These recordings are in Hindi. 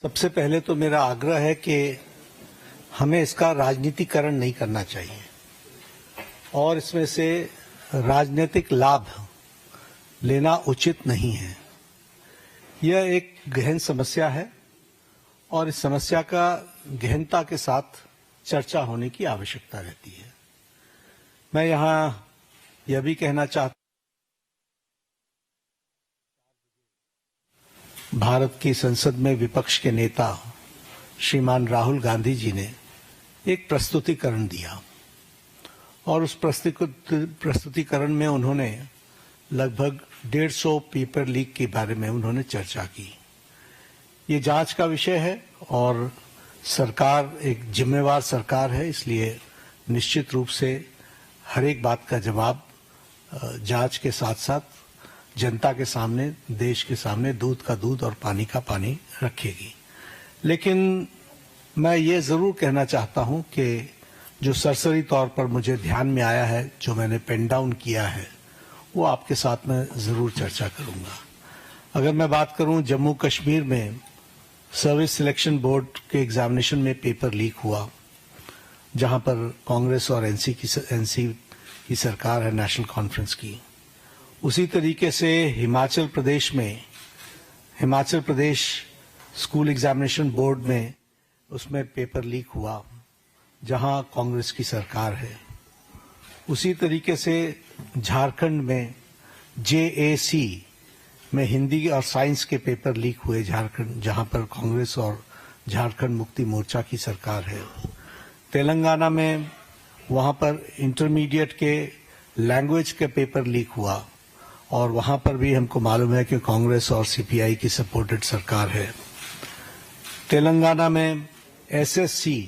सबसे पहले तो मेरा आग्रह है कि हमें इसका राजनीतिकरण नहीं करना चाहिए और इसमें से राजनीतिक लाभ लेना उचित नहीं है। यह एक गहन समस्या है और इस समस्या का गहनता के साथ चर्चा होने की आवश्यकता रहती है। मैं यहाँ यह भी कहना चाहता भारत की संसद में विपक्ष के नेता श्रीमान राहुल गांधी जी ने एक प्रस्तुतिकरण दिया और उस प्रस्तुतिकरण में उन्होंने लगभग 150 पेपर लीक के बारे में उन्होंने चर्चा की। ये जांच का विषय है और सरकार एक जिम्मेवार सरकार है, इसलिए निश्चित रूप से हर एक बात का जवाब जांच के साथ साथ जनता के सामने, देश के सामने दूध का दूध और पानी का पानी रखेगी। लेकिन मैं ये जरूर कहना चाहता हूं कि जो सरसरी तौर पर मुझे ध्यान में आया है, जो मैंने पेन डाउन किया है, वो आपके साथ में जरूर चर्चा करूंगा। अगर मैं बात करूं जम्मू कश्मीर में सर्विस सिलेक्शन बोर्ड के एग्जामिनेशन में पेपर लीक हुआ, जहां पर कांग्रेस और एनसी की सरकार है, नेशनल कॉन्फ्रेंस की। उसी तरीके से Himachal Pradesh school examination board में उसमें पेपर लीक हुआ, जहां कांग्रेस की सरकार है। उसी तरीके से झारखंड में JAC में हिंदी और साइंस के पेपर लीक हुए झारखंड, जहां पर कांग्रेस और झारखंड मुक्ति मोर्चा की सरकार है। तेलंगाना में वहां पर इंटरमीडिएट के लैंग्वेज के पेपर लीक हुआ और वहां पर भी हमको मालूम है कि कांग्रेस और CPI की सपोर्टेड सरकार है। तेलंगाना में SSC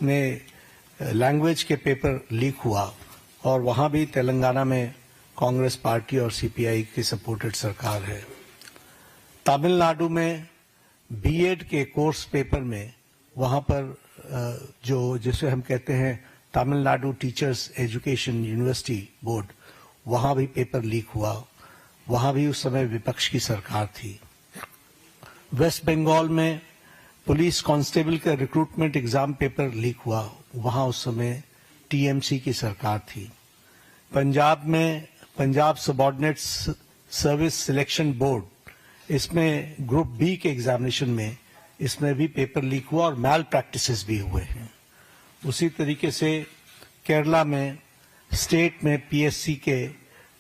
में लैंग्वेज के पेपर लीक हुआ और वहां भी तेलंगाना में कांग्रेस पार्टी और CPI की सपोर्टेड सरकार है। तमिलनाडु में BEd के कोर्स पेपर में वहां पर जिसे हम कहते हैं Tamil Nadu teachers education university board, वहां भी पेपर लीक हुआ। वहां भी उस समय विपक्ष की सरकार थी। वेस्ट बंगाल में पुलिस कांस्टेबल का रिक्रूटमेंट एग्जाम पेपर लीक हुआ, वहां उस समय TMC की सरकार थी। पंजाब में Punjab subordinate service selection board, इसमें ग्रुप B के एग्जामिनेशन में इसमें भी पेपर लीक हुआ और मैल प्रैक्टिसेस भी हुए हैं। उसी तरीके से केरला में स्टेट में PSC के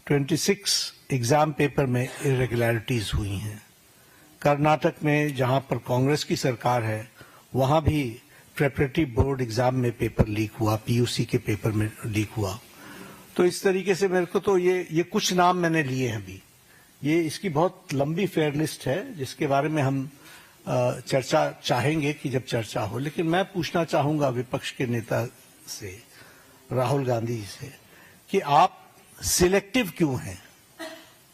26 एग्जाम पेपर में इरेगुलरिटीज हुई हैं। कर्नाटक में जहां पर कांग्रेस की सरकार है, वहां भी प्रेपरेटरी बोर्ड एग्जाम में पेपर लीक हुआ, PUC के पेपर में लीक हुआ। तो इस तरीके से मेरे को तो ये कुछ नाम मैंने लिए हैं। अभी ये इसकी बहुत लंबी फेयर लिस्ट है, जिसके बारे में हम चर्चा चाहेंगे कि जब चर्चा हो। लेकिन मैं पूछना चाहूंगा विपक्ष के नेता से, राहुल गांधी से, कि आप सिलेक्टिव क्यों हैं?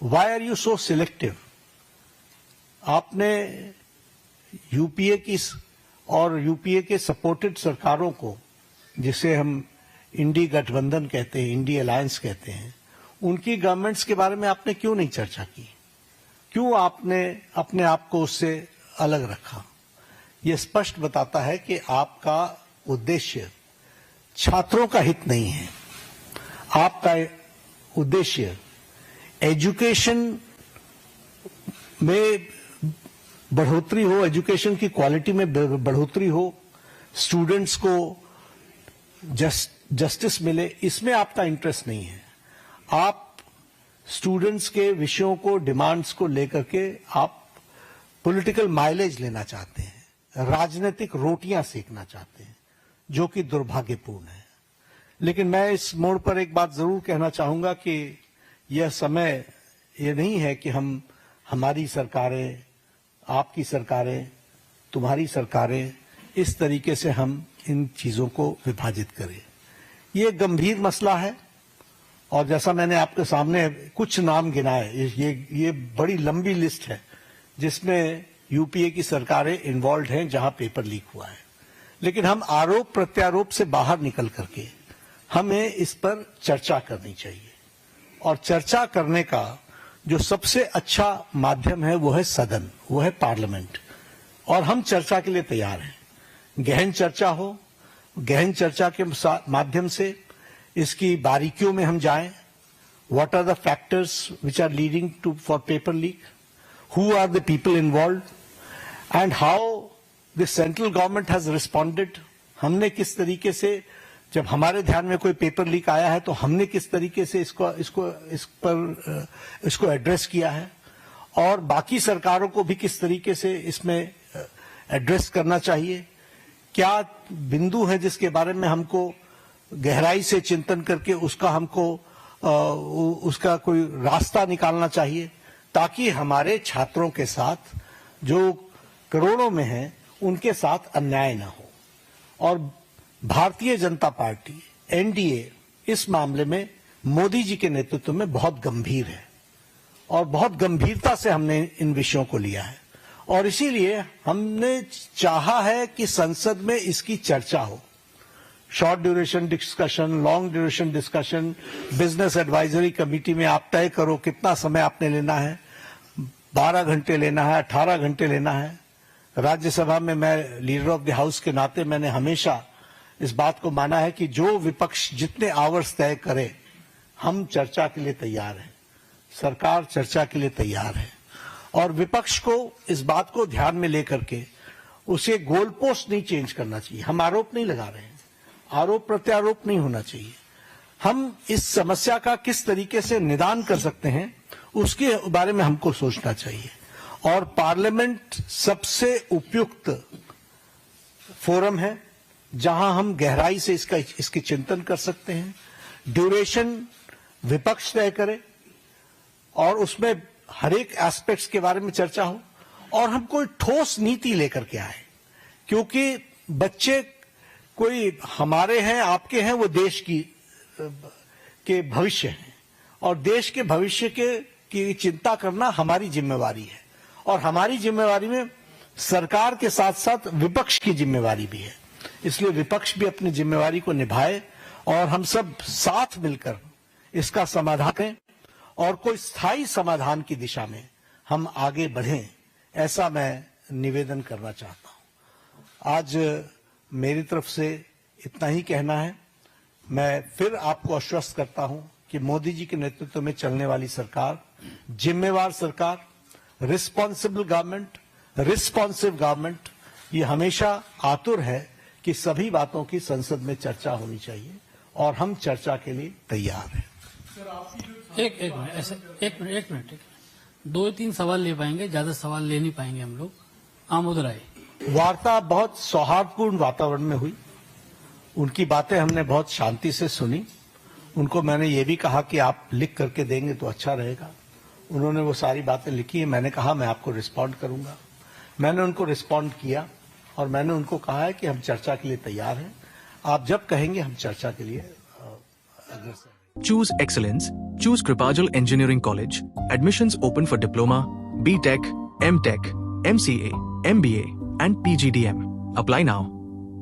Why are you so selective? आपने यूपीए की और यूपीए के सपोर्टेड सरकारों को, जिसे हम इंडी गठबंधन कहते हैं, इंडी अलायंस कहते हैं, उनकी गवर्नमेंट्स के बारे में आपने क्यों नहीं चर्चा की? क्यों आपने अपने आप को उससे अलग रखा? यह स्पष्ट बताता है कि आपका उद्देश्य छात्रों का हित नहीं है। आपका उद्देश्य एजुकेशन में बढ़ोतरी हो, एजुकेशन की क्वालिटी में बढ़ोतरी हो, स्टूडेंट्स को जस्टिस मिले, इसमें आपका इंटरेस्ट नहीं है। आप स्टूडेंट्स के विषयों को, डिमांड्स को लेकर के आप पॉलिटिकल माइलेज लेना चाहते हैं, राजनीतिक रोटियां सेकना चाहते हैं, जो कि दुर्भाग्यपूर्ण है। लेकिन मैं इस मोड़ पर एक बात जरूर कहना चाहूंगा कि यह समय ये नहीं है कि हमारी सरकारें, आपकी सरकारें, तुम्हारी सरकारें, इस तरीके से हम इन चीजों को विभाजित करें। ये गंभीर मसला है और जैसा मैंने आपके सामने कुछ नाम गिनाए, ये बड़ी लंबी लिस्ट है जिसमें यूपीए की सरकारें इन्वॉल्व हैं, जहां पेपर लीक हुआ है। लेकिन हम आरोप प्रत्यारोप से बाहर निकल करके हमें इस पर चर्चा करनी चाहिए और चर्चा करने का जो सबसे अच्छा माध्यम है वो है सदन, वो है पार्लियामेंट। और हम चर्चा के लिए तैयार हैं। गहन चर्चा हो, गहन चर्चा के माध्यम से इसकी बारीकियों में हम जाएं। What are the factors which are leading to for paper leak? Who are the people involved? And how the central government has responded? हमने किस तरीके से, जब हमारे ध्यान में कोई पेपर लीक आया है तो हमने किस तरीके से इसको एड्रेस किया है, और बाकी सरकारों को भी किस तरीके से इसमें एड्रेस करना चाहिए। क्या बिंदु है जिसके बारे में हमको गहराई से चिंतन करके उसका कोई रास्ता निकालना चाहिए, ताकि हमारे छात्रों के साथ जो करोड़ों में हैं उनके साथ अन्याय न हो। और भारतीय जनता पार्टी एनडीए इस मामले में मोदी जी के नेतृत्व में बहुत गंभीर है और बहुत गंभीरता से हमने इन विषयों को लिया है, और इसीलिए हमने चाहा है कि संसद में इसकी चर्चा हो। Short duration discussion, long duration discussion, business advisory committee में आप तय करो कितना समय आपने लेना है, 12 घंटे लेना है, 18 घंटे लेना है। राज्यसभा में मैं लीडर ऑफ द हाउस के नाते मैंने हमेशा इस बात को माना है कि जो विपक्ष जितने आवर्स तय करे, हम चर्चा के लिए तैयार हैं, सरकार चर्चा के लिए तैयार है, और विपक्ष को इस बात को ध्यान में लेकर के उसे गोल पोस्ट नहीं चेंज करना चाहिए। हम आरोप नहीं लगा रहे हैं, आरोप प्रत्यारोप नहीं होना चाहिए। हम इस समस्या का किस तरीके से निदान कर सकते हैं उसके बारे में हमको सोचना चाहिए, और पार्लियामेंट सबसे उपयुक्त फोरम है जहां हम गहराई से इसकी चिंतन कर सकते हैं। ड्यूरेशन विपक्ष तय करे और उसमें हर एक एस्पेक्ट्स के बारे में चर्चा हो, और हम कोई ठोस नीति लेकर के आए, क्योंकि बच्चे कोई हमारे हैं, आपके हैं, वो देश के भविष्य हैं, और देश के भविष्य की चिंता करना हमारी जिम्मेवारी है, और हमारी जिम्मेवारी में सरकार के साथ साथ विपक्ष की जिम्मेवारी भी है। इसलिए विपक्ष भी अपनी जिम्मेवारी को निभाए और हम सब साथ मिलकर इसका समाधान करें, और कोई स्थायी समाधान की दिशा में हम आगे बढ़ें, ऐसा मैं निवेदन करना चाहता हूं। आज मेरी तरफ से इतना ही कहना है। मैं फिर आपको आश्वस्त करता हूं कि मोदी जी के नेतृत्व में चलने वाली सरकार जिम्मेवार सरकार, रिस्पॉन्सिबल गवर्नमेंट, रिस्पॉन्सिव गवर्नमेंट, ये हमेशा आतुर है कि सभी बातों की संसद में चर्चा होनी चाहिए, और हम चर्चा के लिए तैयार हैं। एक मिनट 2-3 सवाल ले पाएंगे, ज्यादा सवाल ले नहीं पाएंगे हम लोग। आमोद राय। वार्ता बहुत सौहार्दपूर्ण वातावरण में हुई, उनकी बातें हमने बहुत शांति से सुनी। उनको मैंने ये भी कहा कि आप लिख करके देंगे तो अच्छा रहेगा। उन्होंने वो सारी बातें लिखी है। मैंने कहा मैं आपको रिस्पॉन्ड करूंगा। मैंने उनको रिस्पॉन्ड किया, और मैंने उनको कहा है कि हम चर्चा के लिए तैयार हैं। आप जब कहेंगे हम चर्चा के लिए अग्रसर। Choose excellence. Choose Kripajal Engineering College. Admissions open for Diploma, B.Tech, M.Tech, MCA, MBA and PGDM. Apply now.